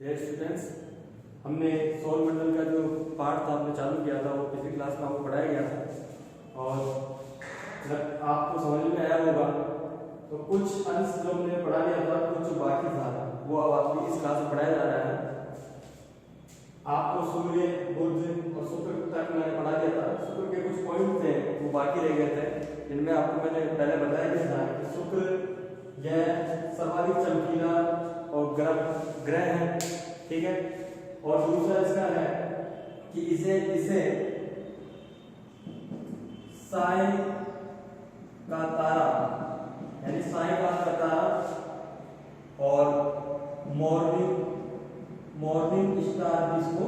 Dear students, हमने सौरमंडल का जो पार्ट था हमने चालू किया था, वो पिछली क्लास में आपको पढ़ाया गया था और जब आपको समझ में आया होगा तो कुछ अंश जो हमने पढ़ा लिया था, कुछ जो बाकी था वो अब आपको इस क्लास में पढ़ाया जा रहा है। आपको सूर्य, बुध और शुक्र तक मैंने पढ़ा दिया था। शुक्र के कुछ पॉइंट थे वो बाकी रह गए थे, जिनमें आपको मैंने पहले बताया गया था कि शुक्र यह सर्वाधिक चमकीला और ग्रह है, ठीक है। और दूसरा इसका है कि इसे साय का तारा यानी साय का तारा और मॉर्निंग स्टार भी इसको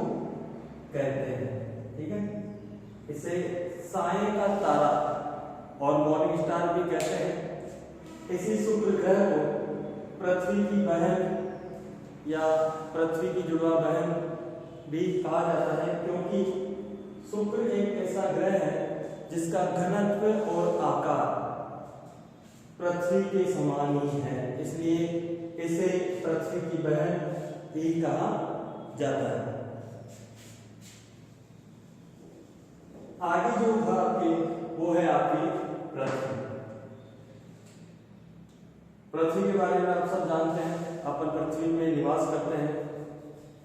कहते हैं, ठीक है। इसे साय का तारा और मॉर्निंग स्टार भी कहते हैं। इसी शुक्र ग्रह को पृथ्वी की बहन या पृथ्वी की जुड़वा बहन भी कहा जाता है, क्योंकि शुक्र एक ऐसा ग्रह है जिसका घनत्व और आकार पृथ्वी के समान ही है, इसलिए इसे पृथ्वी की बहन भी कहा जाता है। आगे जो भाग के वो है आपकी पृथ्वी। पृथ्वी के बारे में आप सब जानते हैं, अपन पृथ्वी में निवास करते हैं,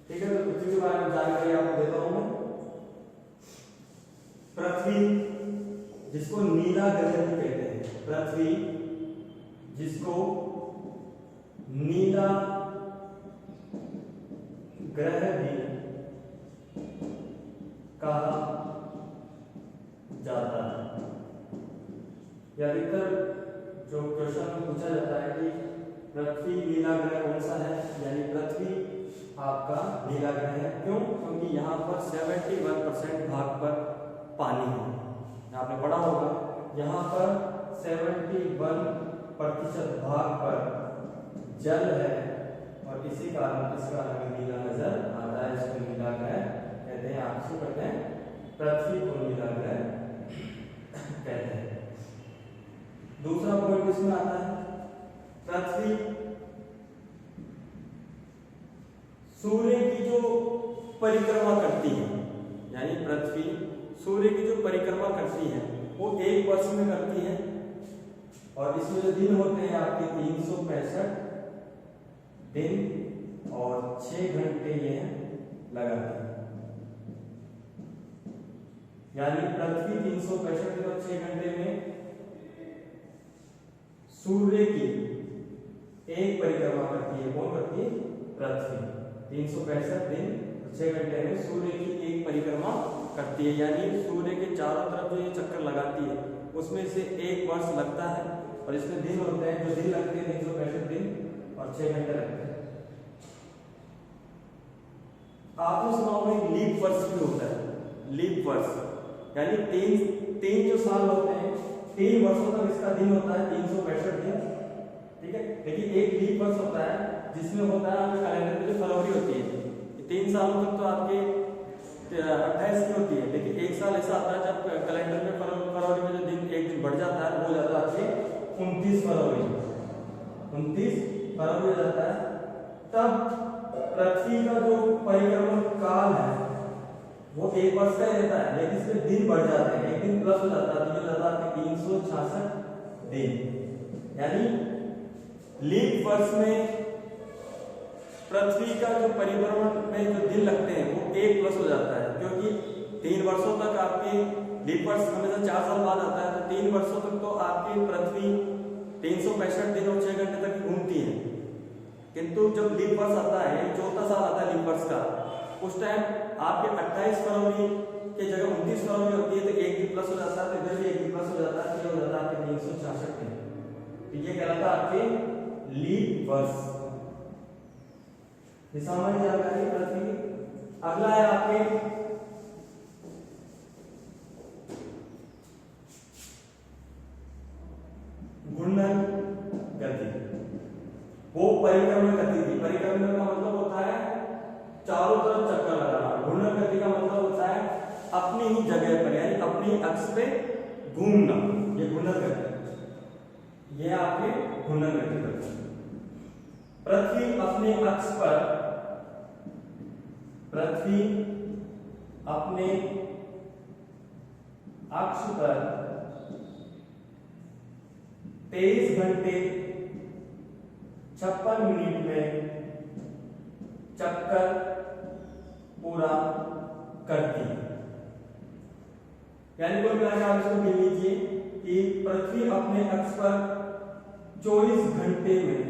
ठीक है। तो पृथ्वी के बारे में जानकारी आपको देता हूं मैं। पृथ्वी जिसको नीला ग्रह भी कहते हैं, पृथ्वी जिसको नीला ग्रह भी कहा जाता है। या अधिकतर जो क्वेश्चन में पूछा जाता है कि पृथ्वी नीला ग्रह कौन सा है, यानी पृथ्वी आपका नीला ग्रह है। क्यों? क्योंकि यहाँ पर 71% भाग पर पानी है। आपने पढ़ा होगा यहाँ पर 71% भाग पर जल है और इसी कारण इसका रंग नीला नजर आता है। इसको नीला ग्रह कहते हैं। आप इसको कहते हैं पृथ्वी को नीला ग्रह कहते हैं। दूसरा पॉइंट इसमें आता है, पृथ्वी सूर्य की जो परिक्रमा करती है, यानी पृथ्वी सूर्य की जो परिक्रमा करती है वो एक वर्ष में करती है और इसमें जो दिन होते हैं आपके 365 दिन और 6 घंटे ये लगाती है। यानी पृथ्वी 365 दिन और 6 घंटे में सूर्य की एक परिक्रमा करती है। कौन करती है? पृथ्वी 365 दिन 6 घंटे में सूर्य की एक परिक्रमा करती है, यानी सूर्य के चारों तरफ जो ये चक्कर लगाती है उसमें से एक वर्ष लगता है और इसमें दिन होते हैं, जो दिन लगते हैं 365 दिन और 6 घंटे लगते हैं। आपने सुना होगा एक लीप वर्ष भी होता है। लीप वर्ष यानी तीन जो साल होते हैं, 3 वर्षों तक इसका दिन होता है 365 दिन, ठीक है। लेकिन एक लीप वर्ष होता है जिसमें होता है आपके कैलेंडर में जो फरवरी होती है, 3 सालों तक तो आपके 28 की होती है, लेकिन एक साल ऐसा आता है जब कैलेंडर में फरवरी में जो दिन एक दिन बढ़ जाता है वो हो जाता है आपके 29 फरवरी हो जाता है। तब पृथ्वी का जो परिक्रमण काल है वो एक वर्ष का रहता है, लेकिन इसमें दिन बढ़ जाते हैं, एक दिन प्लस हो जाता है, तो ये जाता है 366 दिन। यानी लीप वर्ष में पृथ्वी का जो परिभ्रमण में जो दिन लगते हैं वो 1 प्लस हो जाता है, क्योंकि 3 वर्षों तक आपके लीप वर्ष हमेशा 4 साल बाद आता है, तो 3 वर्षों तक तो आपकी पृथ्वी 365 दिन और 6 घंटे तक घूमती है। किंतु जब लीप वर्ष आता है, चौथा साल आता है लीप वर्ष का, उस टाइम आपके 28 फरवरी के जगह 29 फरवरी होती है, तो एक दिन प्लस हो जाता है, तो इधर भी एक दिन प्लस हो जाता है, तो ये हो जाता है आपके 366 दिन। तो ये कहलाता है आपके लीप वर्ष। सामान्य जानकारी पृथ्वी की। अगला है आपके घूर्णन गति। वो परिक्रमण गति थी। परिक्रमण का मतलब होता है चारों तरफ चक्कर लगाना। घूर्णन गति का मतलब होता है अपनी ही जगह पर यानी अपनी अक्ष पे घूमना। ये घूर्णन गति, ये आपके घूर्णन गति। पृथ्वी अपने अक्ष पर पृथ्वी अपने अक्ष पर 23 घंटे 56 मिनट में चक्कर पूरा करती है। यानी कोई मिलाकर आप इसको गिन लीजिए कि पृथ्वी अपने अक्ष पर 24 घंटे में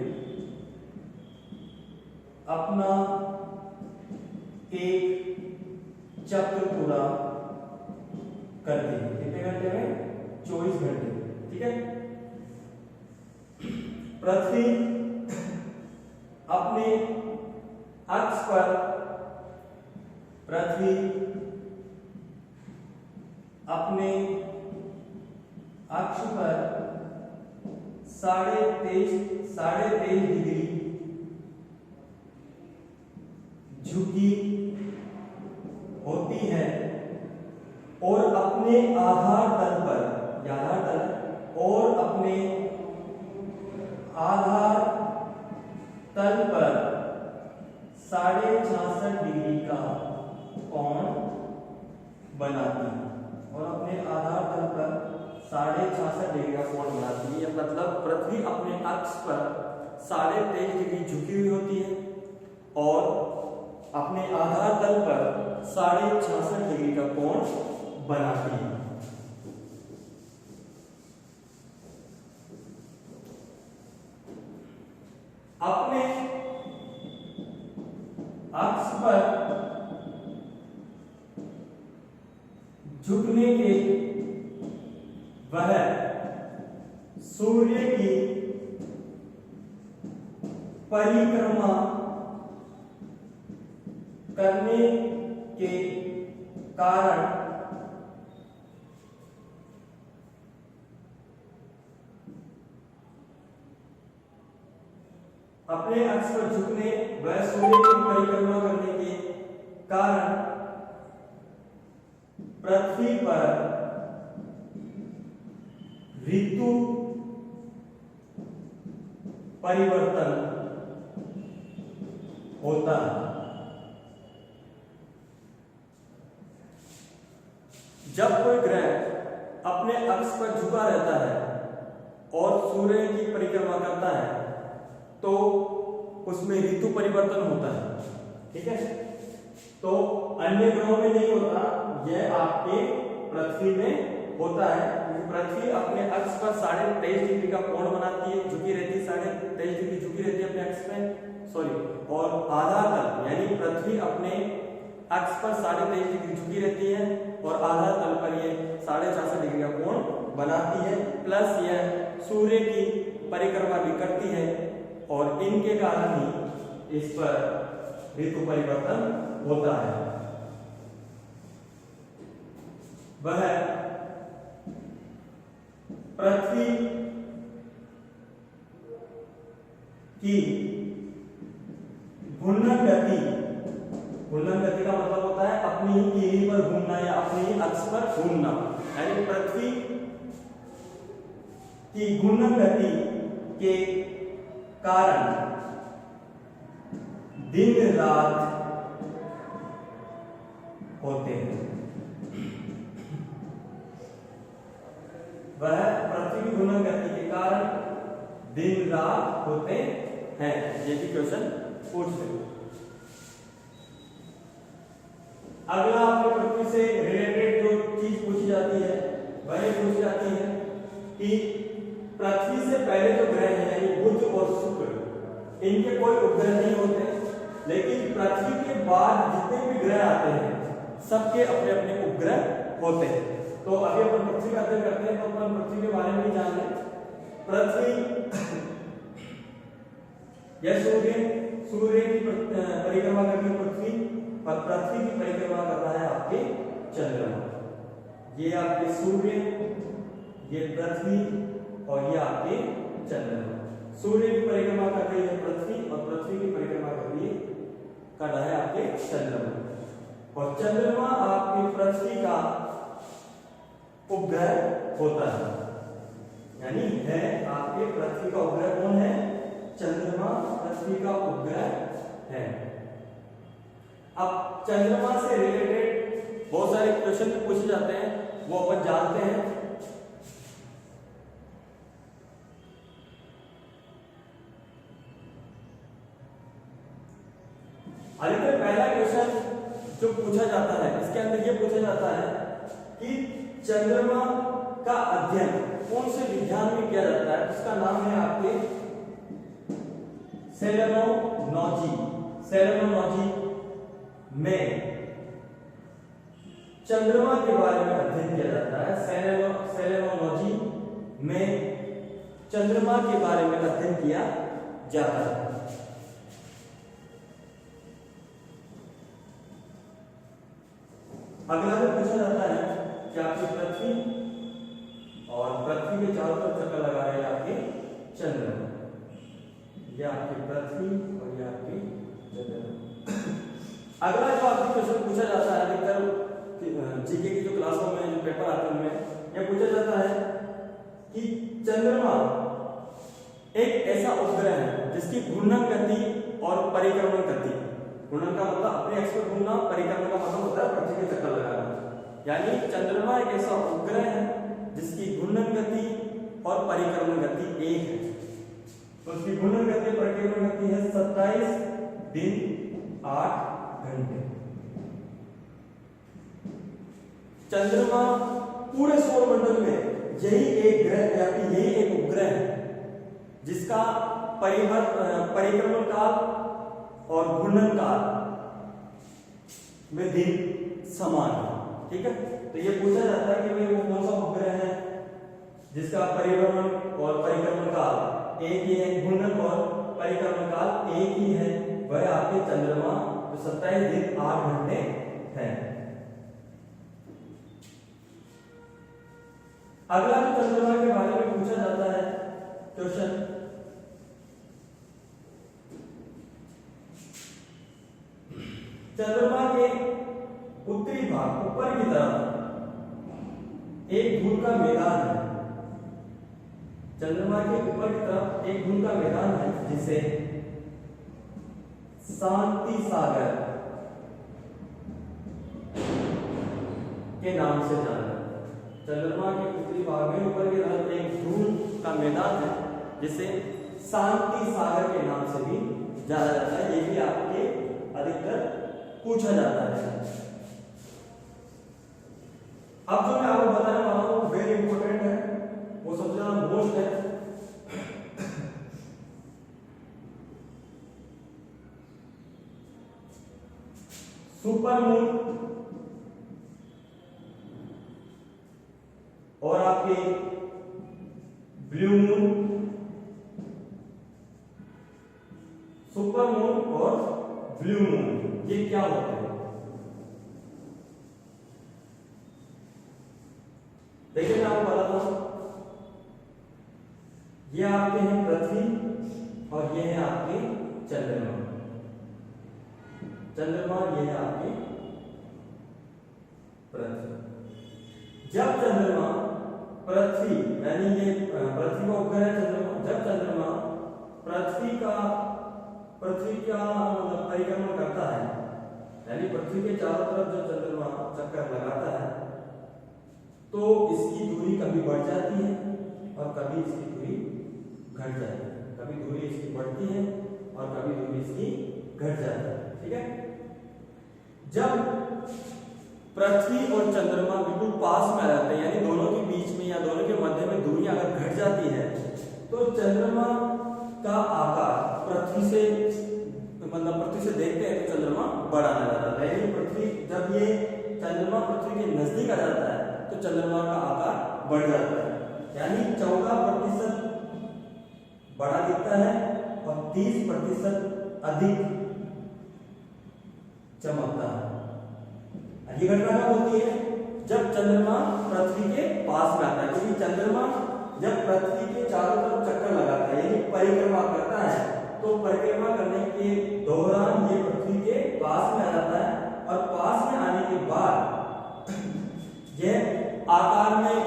अपना एक चक्र पूरा करती है। कितने घंटे में? 24 घंटे। ठीक है। पृथ्वी अपने अक्ष पर साढ़े तेईस डिग्री झुकी होती है और अपने आधार तल पर साढ़े 66 डिग्री का कोण बनाती है और अपने आधार तल पर 66.5 डिग्री का कोण बनाती है। मतलब पृथ्वी अपने अक्ष पर 23.5 डिग्री झुकी हुई होती है और अपने आधार तल पर 66.5 डिग्री का कोण बनाती है। अपने अक्ष पर झुकने के वह सूर्य की परिक्रमा करने के कारण अपने अक्ष पर झुकने व सूर्य की परिक्रमा करने के कारण पृथ्वी पर ऋतु परिवर्तन होता है। जब कोई ग्रह अपने अक्ष पर झुका रहता है और सूर्य की परिक्रमा करता है तो उसमें ऋतु परिवर्तन होता है। ठीक है। तो अन्य ग्रहों में नहीं होता, यह आपके पृथ्वी में होता है क्योंकि पृथ्वी अपने अक्ष पर 23.5 डिग्री का कोण बनाती है, झुकी रहती है, 23.5 डिग्री झुकी रहती है अपने अक्ष में, और आधा तल यानी पृथ्वी अपने अक्ष पर 23.5 डिग्री झुकी रहती है और आधा तल पर ये 66.5 डिग्री का कोण बनाती है, प्लस यह सूर्य की परिक्रमा भी करती है और इनके कारण ही इस पर ऋतु परिवर्तन होता है। वह पृथ्वी की घूर्णन गति का मतलब होता है अपनी ही कीली पर घूमना या अपनी ही अक्ष पर घूमना, यानी पृथ्वी की घूर्णन गति के कारण दिन रात होते हैं। वह पृथ्वी की घूर्णन गति के कारण दिन रात होते हैं। ये भी क्वेश्चन पूछ रहे। अगला आपको पृथ्वी से रिलेटेड जो चीज पूछी जाती है वह पूछी जाती है कि पृथ्वी से पहले जो ग्रह हैं यानी बुध और शुक्र, इनके कोई उपग्रह नहीं होते, लेकिन पृथ्वी के बाद जितने भी ग्रह आते हैं सबके अपने अपने उपग्रह होते हैं। तो अभी अपन पृथ्वी का अध्ययन करते हैं तो अपन पृथ्वी के बारे में भी जान लें। पृथ्वी यह सूर्य की परिक्रमा करती है पृथ्वी, और पृथ्वी की परिक्रमा कर रहा है आपके चंद्रमा। ये आपके सूर्य, ये पृथ्वी और ये आपके चंद्रमा। सूर्य की परिक्रमा कर रही है पृथ्वी और पृथ्वी की परिक्रमा कर रहा है आपके चंद्रमा, और चंद्रमा आपके पृथ्वी का उपग्रह होता है, यानी है आपके पृथ्वी का उपग्रह कौन है? चंद्रमा पृथ्वी का उपग्रह है। अब चंद्रमा से रिलेटेड बहुत सारे क्वेश्चन पूछे जाते हैं, वो अपन जानते हैं। अधिकतर पहला क्वेश्चन जो पूछा जाता है, इसके अंदर ये पूछा जाता है कि चंद्रमा का अध्ययन कौन से विज्ञान में किया जाता है। उसका नाम है आपके सेलेनोलॉजी। सेलेनोलॉजी में चंद्रमा के बारे में अध्ययन किया जाता है। सेलेनोलॉजी में चंद्रमा के बारे में अध्ययन किया जाता है। अगला जो पूछा जाता है कि आपकी पृथ्वी और पृथ्वी के चारों तरफ चक्कर लगा रहे हैं आपके चंद्रमा। ये आपकी पृथ्वी और ये आपकी चंद्रमा। अगला जो आपसे क्वेश्चन पूछा जाता है अधिकतर जीके की जो क्लासों में जो पेपर आते हैं उनमें यह पूछा जाता है कि चंद्रमा एक ऐसा उपग्रह है जिसकी घूर्णन गति और परिक्रमण गति, घूर्णन का मतलब अपने एक्स पर घूमना, परिक्रमण का मतलब होता है पृथ्वी के चक्कर लगाना। यानी चंद्रमा एक ऐसा उपग्रह है जिसकी घूर्णन गति और परिक्रमण गति एक है। तो उसकी घूर्णन गति परिक्रमण गति है 27 दिन 8 घंटे। चंद्रमा पूरे सौरमंडल में यही एक ग्रह या फिर यही एक उपग्रह है जिसका परिक्रमण काल और घूर्णन काल में दिन समान है। ठीक है, तो ये पूछा जाता है कि भाई वो कौन सा उपग्रह है जिसका परिभ्रमण और परिक्रमण काल एक ही है, घूर्णन और परिक्रमण काल एक ही है। वह आपके चंद्रमा जो 27 दिन 8 घंटे है। अगला जो चंद्रमा के बारे में पूछा जाता है क्वेश्चन, चंद्रमा के उत्तरी भाग ऊपर की तरफ एक धूल का मैदान है। चंद्रमा के ऊपर की तरफ एक धूल का मैदान है जिसे शांति सागर के नाम से जाना जाता है। चंद्रमा के उत्तरी भाग में ऊपर की तरफ एक धूल का मैदान है जिसे शांति सागर के नाम से भी जाना जाता है। ये भी आपके अधिकतर पूछा जाता है। अब जो मैं आपको बताने वाला हूं वेरी इंपॉर्टेंट है, वो सबसे ज्यादा मोस्ट है। सुपर मून और आपके ब्लू मून, सुपर मून और ब्लू मून ये क्या होते हैं? देखिए मैं आपको बताता हूं, ये आपके हैं पृथ्वी और ये है आपके चंद्रमा। चंद्रमा ये है आपके पृथ्वी। जब चंद्रमा पृथ्वी यानी ये पृथ्वी का उपग्रह है चंद्रमा, जब चंद्रमा पृथ्वी का मतलब परिक्रमण करता है, यानी पृथ्वी के चारों तरफ जब चंद्रमा चक्कर लगाता है तो इसकी दूरी कभी बढ़ जाती है और कभी इसकी दूरी घट जाती है। कभी दूरी इसकी बढ़ती है और कभी दूरी इसकी घट जाती है। ठीक है, जब पृथ्वी और चंद्रमा बिल्कुल पास में आ जाते हैं, यानी दोनों के बीच में या दोनों के मध्य में दूरी अगर घट जाती है तो चंद्रमा का आकार पृथ्वी से मतलब पृथ्वी से देखते हैं तो चंद्रमा बड़ा नजर आता है। यानी पृथ्वी जब ये चंद्रमा पृथ्वी के नजदीक आ जाता है तो चंद्रमा का आकार बढ़ जाता है, यानी 14% बड़ा दिखता है और 30% अधिक चमकता है। ये घटना कब होती है? जब चंद्रमा पृथ्वी के पास में आता है, क्योंकि चंद्रमा जब पृथ्वी के चारों तरफ चक्कर लगाता है यानी परिक्रमा करता है, तो परिक्रमा करने के दौरान ये पृथ्वी के पास में आ जाता है और पास में आने के बाद यह आकार में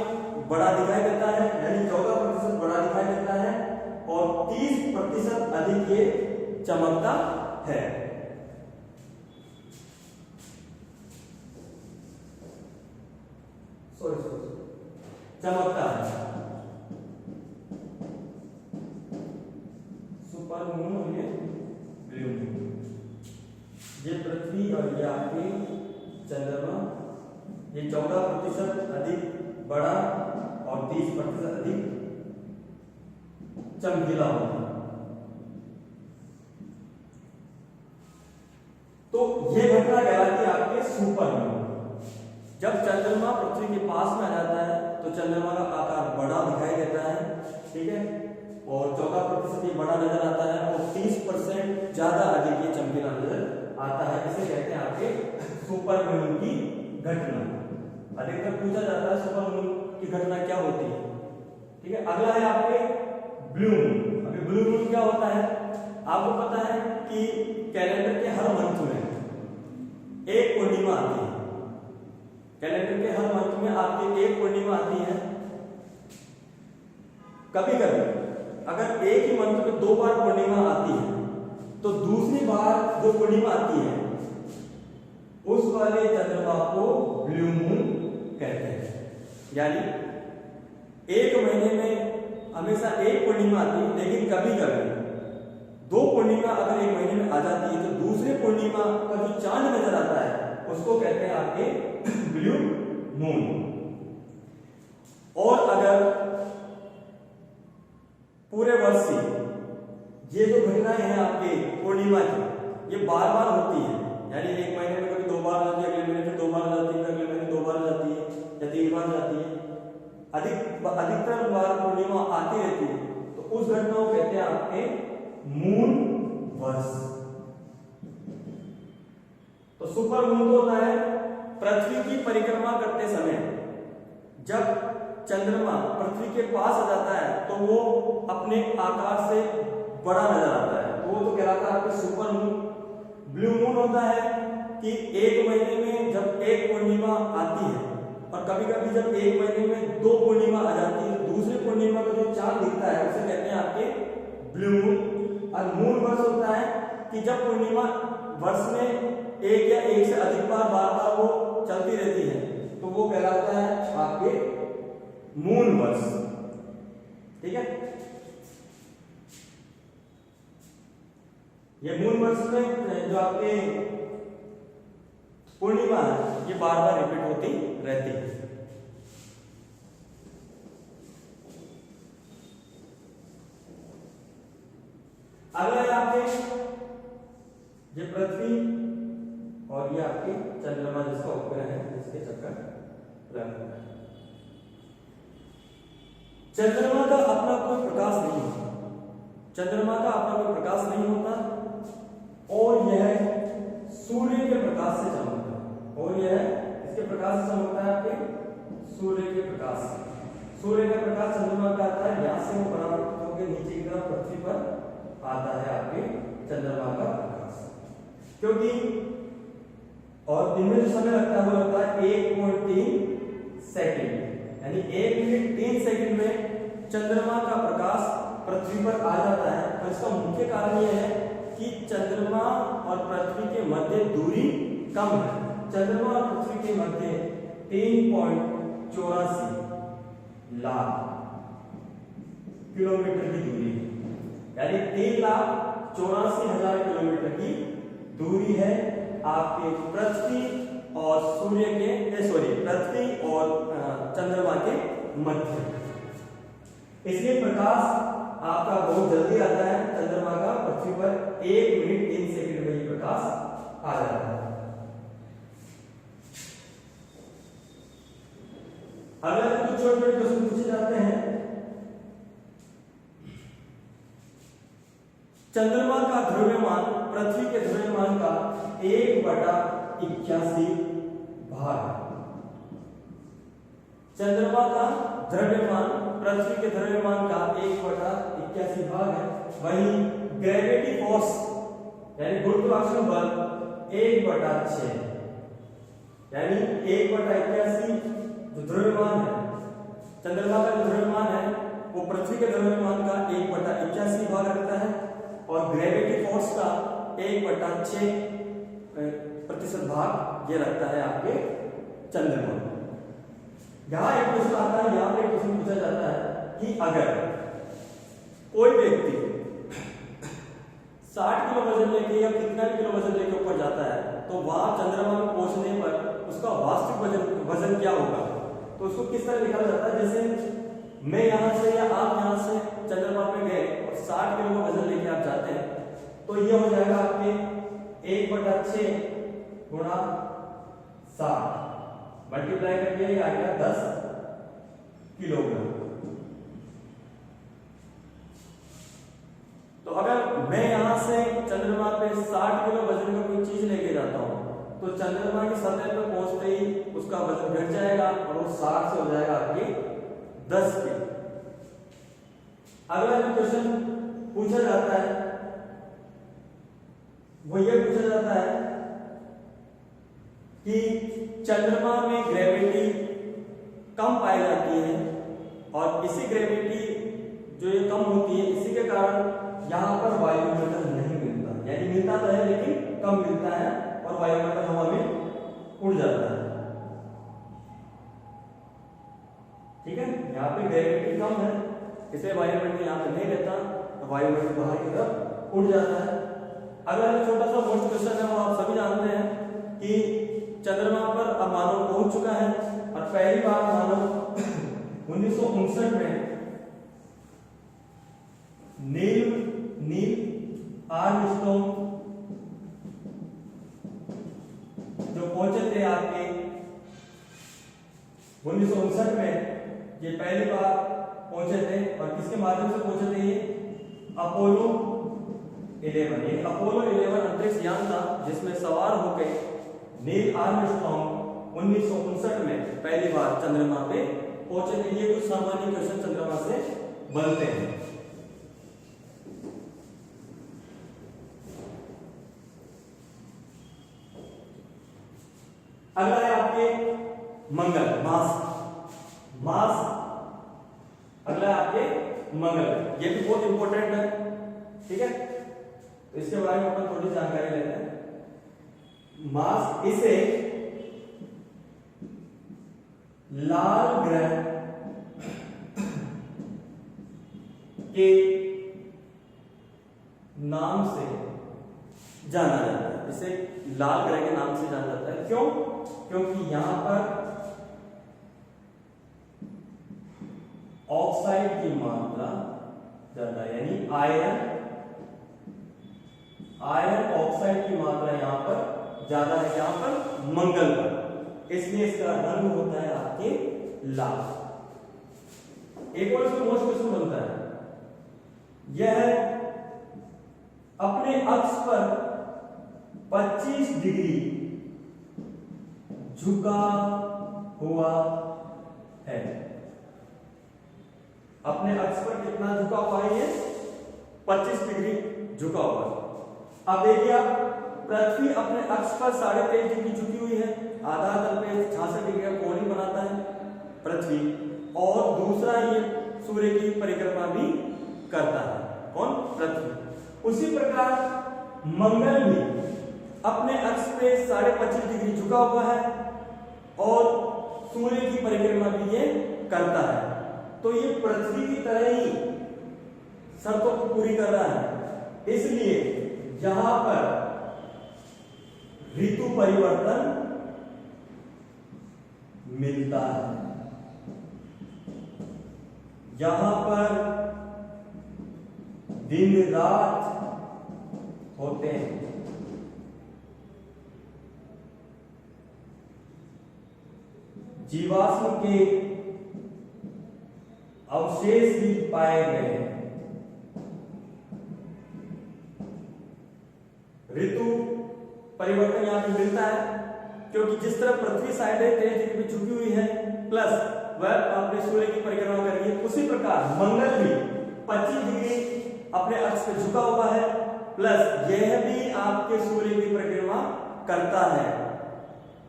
बड़ा दिखाई देता है, यानी 14% बड़ा दिखाई देता है और 30% अधिक ये चमकता है। चमकता है। सुपर मून और ये ब्लू मून, ये पृथ्वी और ये आपके चंद्रमा, ये 14% अधिक बड़ा और 30% अधिक चमकीला होता है। तो ये घटना कहलाती है आपके सुपर मून। जब चंद्रमा पृथ्वी के पास में आ जाता है तो चंद्रमा का आकार बड़ा दिखाई देता है, ठीक है, और 14% बड़ा नजर आता है और 30% ज्यादा अधिक ये चमकीला नजर आता है। इसे कहते हैं आपके सुपर मून की घटना। अधिकतर पूछा जाता है सुपर मून की घटना क्या होती है, ठीक है। अगला है आपके ब्लू मून। अभी ब्लू मून क्या होता है, आपको पता है कि कैलेंडर के हर मंथ में एक पूर्णिमा आती है। कैलेंडर के हर मंथ में आपकी एक पूर्णिमा आती है। कभी कभी अगर एक ही मंथ में 2 बार पूर्णिमा आती है तो दूसरी बार जो पूर्णिमा आती है उस वाले चंद्रमा को ब्लू मून कहते हैं। यानी एक महीने में हमेशा एक पूर्णिमा आती है, लेकिन कभी कभी 2 पूर्णिमा अगर एक महीने में आ जाती है तो दूसरे पूर्णिमा का जो चांद नजर आता है उसको कहते हैं आपके ब्लू मून। और अगर पूरे वर्ष की ये जो घटनाएं हैं आपके पूर्णिमा की, ये बार बार होती है, यानी एक महीने में कभी 2 बार हो जाती है, अगले महीने में 2 बार हो जाती है, अगले महीने 2 बार हो जाती है या 3 बार जाती है, अधिकतर बार पूर्णिमा आती रहती है, तो उस घटना को कहते हैं आपके मून वर्ष। तो सुपर मून तो होता है पृथ्वी की परिक्रमा करते समय जब चंद्रमा पृथ्वी के पास आ जाता है तो वो अपने आकार से बड़ा नजर आता है, तो वो तो कहलाता है आपके सुपर मून। ब्लू मून होता है कि एक महीने में जब एक पूर्णिमा आती है, और कभी कभी जब एक महीने में 2 पूर्णिमा आ जाती है, दूसरे पूर्णिमा का जो चांद दिखता है उसे कहते हैं आपके ब्लू मून। और मून वर्ष होता है कि जब पूर्णिमा वर्ष में एक या एक से अधिक बार बार वो चलती रहती है तो वो कहलाता है आपके मून वर्ष, ठीक है। ये मून वर्ष में जो आपके पूर्णिमा है ये बार बार रिपीट होती रहती है। अगला है आपके ये पृथ्वी और ये आपके चंद्रमा जिसका उपग्रह है, जिसके चक्कर लग रहा है। चंद्रमा का अपना कोई प्रकाश नहीं होता, चंद्रमा का अपना कोई प्रकाश नहीं होता और यह सूर्य के प्रकाश से चमकता है। और यह इसके प्रकाश से चमकता है आपके सूर्य के प्रकाश से। सूर्य का प्रकाश चंद्रमा का आता है, यहां से वो परावर्तित होकर नीचे की तरफ पृथ्वी पर आता है आपके चंद्रमा का प्रकाश, क्योंकि और इनमें जो समय लगता है वो लगता है 1.3 सेकेंड, यानी 1 मिनट 3 सेकेंड में चंद्रमा का प्रकाश पृथ्वी पर आ जाता है। और इसका मुख्य कारण यह है कि चंद्रमा और पृथ्वी के मध्य दूरी कम है। चंद्रमा और पृथ्वी के मध्य 3.84 लाख किलोमीटर की दूरी है, यानी 3,84,000 किलोमीटर की दूरी है आपके पृथ्वी और सूर्य के पृथ्वी और चंद्रमा के मध्य। इसलिए प्रकाश आपका बहुत जल्दी आता है चंद्रमा का पृथ्वी पर, 1 मिनट 3 सेकंड में ये प्रकाश आ जाता है। अगर कुछ छोटे छोटे प्रश्न पूछे जाते हैं, चंद्रमा का द्रव्यमान पृथ्वी के द्रव्यमान का 1/81 भाग। चंद्रमा का द्रव्यमान पृथ्वी के द्रव्यमान का 1/81 भाग है। वहीं ग्रेविटी फोर्स यानी गुरुत्वाकर्षण बल 1/6, यानी 1/81 जो द्रव्यमान है, चंद्रमा का जो द्रव्यमान है वो पृथ्वी के द्रव्यमान का 1/81 भाग रखता है और ग्रेविटी फोर्स का 1/6% भाग ये रखता है आपके चंद्रमा। यहाँ एक क्वेश्चन आता है, यहाँ पे एक क्वेश्चन पूछा जाता है कि अगर कोई व्यक्ति 60 किलो वजन लेके या कितना भी किलो वजन लेके ऊपर जाता है तो वहां चंद्रमा में पहुंचने पर उसका वास्तविक वजन क्या होगा। तो उसको किस तरह लिखा जाता है, जैसे मैं यहाँ से या आप यहाँ से चंद्रमा पे गए और 60 किलो का वजन लेके आप जाते हैं तो ये हो जाएगा आपके 1/6 गुणा 60 मल्टीप्लाई करके ये आ गया 10 किलोग्राम। तो अगर मैं यहां से चंद्रमा पे 60 किलो वजन का कोई चीज लेके जाता हूं तो चंद्रमा की सतह पे पहुंचते ही उसका वजन घट जाएगा और वो 60 से हो जाएगा आपके 10 किलो। अगला जो क्वेश्चन पूछा जाता है वो ये पूछा जाता है कि चंद्रमा में ग्रेविटी कम पाई जाती है और इसी ग्रेविटी जो ये कम होती है इसी के कारण यहां पर वायुमंडल नहीं मिलता, यानी मिलता तो है लेकिन कम मिलता है और वायुमंडल हवा में उड़ जाता है। ठीक है, यहाँ पे ग्रेविटी कम है इसलिए वायुमंडल यहाँ पे नहीं रहता, तो वायुमंडल बाहर की तरफ उड़ जाता है। अगला जो छोटा सा मोस्ट क्वेश्चन है वो आप सभी जानते हैं कि चंद्रमा पर अब मानव पहुंच चुका है और पहली बार मानव 1959 में नील आर्मस्ट्रॉन्ग जो पहुंचे थे आपके 1959 में, ये पहली बार पहुंचे थे और किसके माध्यम से पहुंचे थे, ये अपोलो 11 ये अपोलो 11 अंतरिक्ष यान था जिसमें सवार होकर नील आर्मस्ट्रॉन्ग 1959 में पहली बार चंद्रमा पे पहुंचे थे। ये कुछ सामान्य क्वेश्चन चंद्रमा से बनते हैं। अगला है आपके मंगल मास। अगला है आपके मंगल, ये भी बहुत इंपॉर्टेंट है। ठीक है, तो इसके बारे में अपन थोड़ी जानकारी लेते हैं। मास, इसे लाल ग्रह के नाम से जाना जाता है, इसे लाल ग्रह के नाम से जाना जाता है। क्यों? क्योंकि यहां पर ऑक्साइड की मात्रा ज्यादा है, यानी आयरन ऑक्साइड की मात्रा यहां पर ज्यादा है, यहां पर मंगल पर, इसलिए इसका रंग होता है आपके लाल। एक और इसमें मोस्ट क्वेश्चन बनता है, यह अपने अक्ष पर 25 डिग्री झुका हुआ है। अपने अक्ष पर कितना झुका हुआ है, ये 25 डिग्री झुका हुआ है। अब देखिए आप, पृथ्वी अपने अक्ष पर 23.5 डिग्री झुकी हुई है, आधा तल पे 66 डिग्री का कोण ही बनाता है पृथ्वी, और दूसरा ये सूर्य की परिक्रमा भी करता है, कौन? पृथ्वी। उसी प्रकार मंगल भी अपने अक्ष पे 25.5 डिग्री झुका हुआ है और सूर्य की परिक्रमा भी ये करता है। तो ये पृथ्वी की तरह ही शर्तों को पूरी कर रहा है, इसलिए यहां पर ऋतु परिवर्तन मिलता है, यहां पर दिन रात होते हैं। जीवाश्म के अवशेष भी पाए गए हैं। ऋतु परिवर्तन यहां पे मिलता है क्योंकि जिस तरह पृथ्वी 23.5 डिग्री पे झुकी हुई है प्लस वह अपने सूर्य की परिक्रमा कर रही है, उसी प्रकार मंगल भी 25 डिग्री अपने अक्ष पे झुका हुआ है प्लस यह भी आपके सूर्य की परिक्रमा करता है।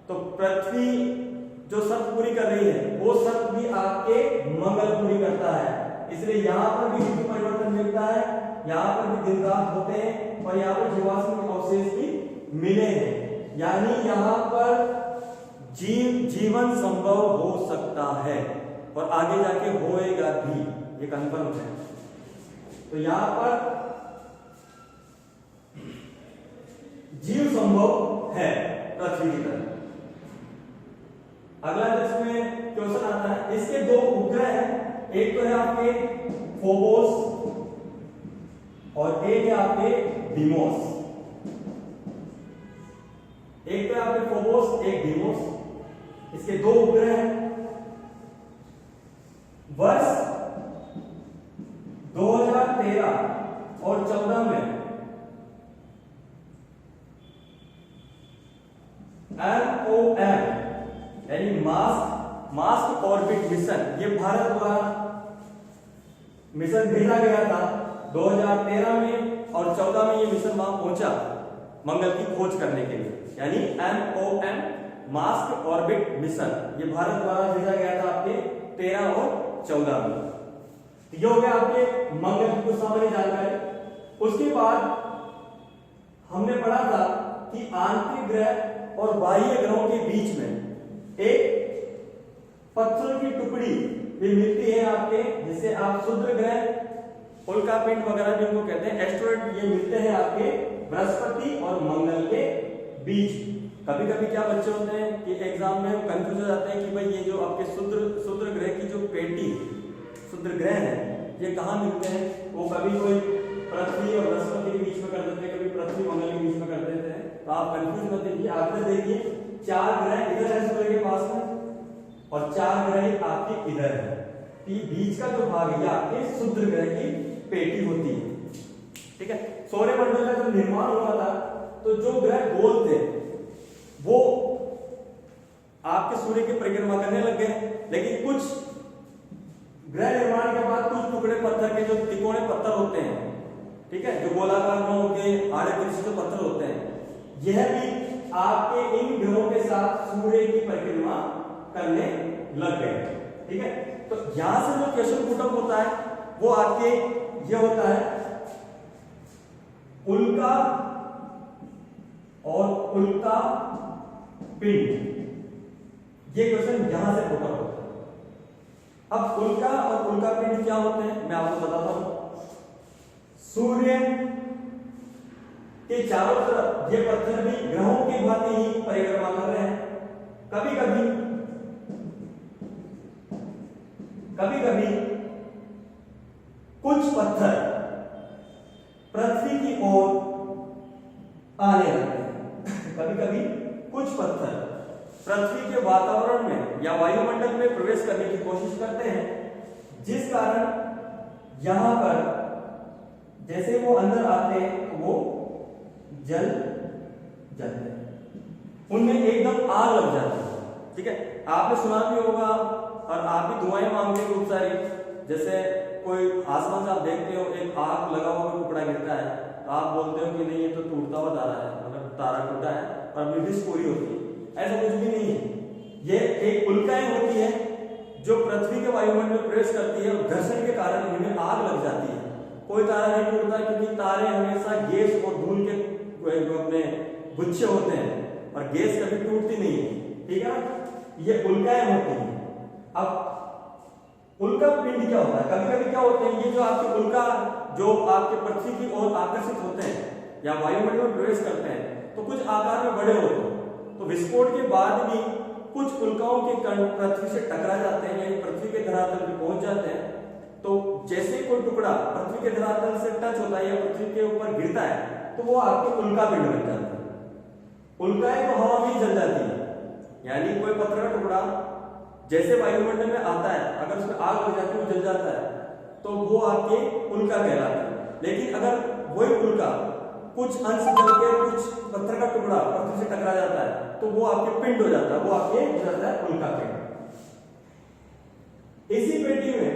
तो पृथ्वी जो शर्त पूरी कर रही है वो शर्त भी आपके मंगल पूरी करता है, इसलिए यहाँ पर भी ऋतु परिवर्तन मिलता है, यहाँ पर भी दिन रात होते हैं और यहाँ पर जीवाश्म के अवशेष भी मिले हैं। यानी यहाँ पर जीवन संभव हो सकता है और आगे जाके होएगा भी, ये कंफर्म है। तो यहां पर जीव संभव है पृथ्वी की तरह। अगला इसमें क्वेश्चन आता है, इसके दो उपग्रह हैं, एक तो है आपके फोबोस और एक है आपके डीमोस। एक तो है आपके फोबोस, एक डीमोस। इसके दो उपग्रह हैं। वर्ष 2013 और 14 में MOM यानी मास्क ऑर्बिट मिशन, ये भारत द्वारा मिशन भेजा गया था 2013 में और 14 में ये मिशन वहां पहुंचा मंगल की खोज करने के लिए। यानी MOM मास्क ऑर्बिट मिशन ये भारत द्वारा भेजा गया था आपके 13 और 14 में। ये हो गया आपके मंगल की कुछ सामान्य जानकारी। उसके बाद हमने पढ़ा था कि आंतरिक ग्रह और बाह्य ग्रहों के बीच में एक पत्थर की टुकड़ी भी मिलती है आपके, जिसे आप क्षुद्र ग्रह उल्कापिंड वगैरह भी इनको कहते हैं, एस्टेरॉइड, ये मिलते हैं आपके बृहस्पति और मंगल के बीच। कभी कभी क्या बच्चे होते हैं कि एग्जाम में कंफ्यूज हो जाते हैं कि भाई ये जो आपके क्षुद्र ग्रह की जो पेटी क्षुद्र ग्रह है ये कहाँ मिलते हैं। वो कभी कोई पृथ्वी और बृहस्पति के बीच में कर देते हैं, कभी पृथ्वी मंगल के बीच में कर देते हैं। तो आप कंफ्यूज मत होइए। आगे देखिए 4 ग्रह इधर है सूर्य के पास में और 4 ग्रह आपके इधर है। ये बीच का जो भाग है ये आपके क्षुद्र ग्रह की पेटी होती है। ठीक है, सौरमंडल का जब निर्माण हुआ था तो जो ग्रह गोल थे वो आपके सूर्य की परिक्रमा करने लग गए, लेकिन कुछ ग्रह निर्माण के बाद कुछ टुकड़े पत्थर के जो तिकोने पत्थर होते हैं, ठीक है, जो गोलाकार न होके आड़े तिरछे जो पत्थर होते हैं, यह भी आपके इन ग्रहों के साथ सूर्य की परिक्रमा करने लग गए। ठीक है, तो यहां से जो क्वेश्चन पुट अप होता है वो आपके ये होता है उल्का और उल्का पिंड। ये क्वेश्चन यहां से पुट अप होता है। अब उल्का और उल्का पिंड क्या होते हैं मैं आपको बताता हूं। सूर्य के चारों तरफ ये पत्थर भी ग्रहों की भांति ही परिक्रमा कर रहे हैं। कभी कभी कुछ पत्थर पृथ्वी की ओर आने लगते हैं। कभी कभी कुछ पत्थर पृथ्वी के वातावरण में या वायुमंडल में प्रवेश करने की कोशिश करते हैं, जिस कारण यहां पर जैसे वो अंदर आते हैं तो वो जल जाते हैं, उनमें एकदम आग लग जाती है। ठीक है, आपने सुना भी होगा और आप भी दुआएं मांगते हैं खूब सारी। जैसे कोई आसमान से आप देखते हो एक आग लगा हुआ टुकड़ा गिरता है तो आप बोलते हो कि नहीं ये तो टूटता हुआ तारा है, अगर तारा टूटा है और अपनी विश पूरी होती है। ऐसा कुछ भी नहीं है। ये एक उल्काएं होती है जो पृथ्वी के वायुमंडल में प्रवेश करती है और घर्षण के कारण इनमें आग लग जाती है। कोई तारा नहीं टूटता क्योंकि तारे हमेशा गैस और धूल के अपने गुच्छे होते हैं और गैस कभी टूटती नहीं है। ठीक है ना, ये उल्काएं होती हैं। अब उल्का पिंड क्या होता है, कभी कभी क्या होते हैं ये जो आपके उल्का जो आपके पृथ्वी की ओर आकर्षित होते हैं या वायुमंडल में प्रवेश करते हैं तो कुछ आकार में बड़े होते हैं। तो विस्फोट के बाद भी कुछ उल्काओं के कण पृथ्वी से टकरा जाते हैं यानी पृथ्वी के धरातल पर पहुंच जाते हैं। तो जैसे कोई टुकड़ा पृथ्वी के धरातल से टच होता है या पृथ्वी के ऊपर गिरता है तो वो आपके उल्का पिंड बन जाता है। उल्काएं तो हवा में जल जाती है, यानी कोई पत्थर का टुकड़ा जैसे वायुमंडल में आता है अगर उसमें आग लग जाती है वो जल जाता है तो वो आपके उल्का कहलाता है। लेकिन अगर वही उल्का कुछ अंश जल के कुछ पत्थर का टुकड़ा पृथ्वी से टकरा जाता है तो वो आपके पिंड हो जाता है, वो आपके हो जाता है उल्का पिंड। इसी पेटी में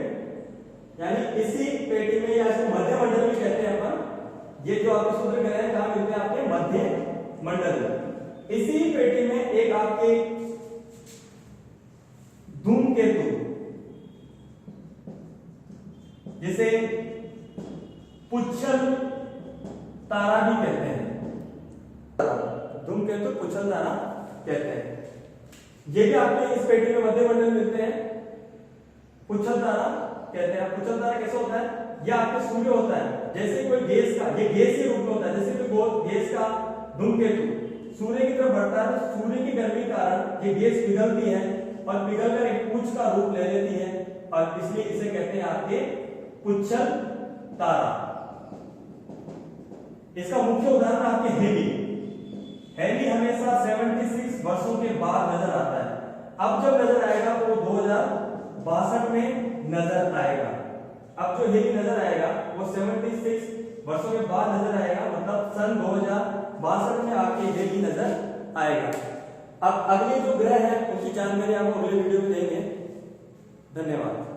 यानी इसी पेटी में या इसको मध्य मंडल भी कहते हैं अपन। ये जो आपके सूर्य ग्रह हैं कहां मिलते हैं आपके मध्य मंडल में। इसी पेटी में एक आपके धूमकेतु जिसे पुच्छल तारा भी कहते हैं, धूमकेतु पुच्छल तारा कहते हैं। ये भी आपके इस पेटी में मध्य मंडल मिलते हैं। पुच्छल तारा कहते हैं। पुच्छल तारा कैसे होता है? यह आपके सूर्य होता है। जैसे कोई गैस का, ये गैसीय रूप में होता है। जैसे कोई गैस का धूमकेतु सूर्य की तरफ बढ़ता है, तो सूर्य की गर्मी के कारण ये गैस पिघलती है और पिघलकर एक पुच्छ का रूप ले लेती है, और इसलिए इसे कहते हैं आपके पुच्छल तारा। इसका मुख्य उदाहरण आपके हेली। हेली हमेशा 76 वर्षों के बाद नजर आता है। अब जब नजर आएगा वो 2062 में नजर आएगा। अब जो हेली नजर आएगा वो 76 वर्षों के बाद नजर आएगा, मतलब सन 2062 में आपके हेली नजर आएगा। अब अगले जो ग्रह है उनकी जानकारी आपको अगले वीडियो में देंगे। धन्यवाद।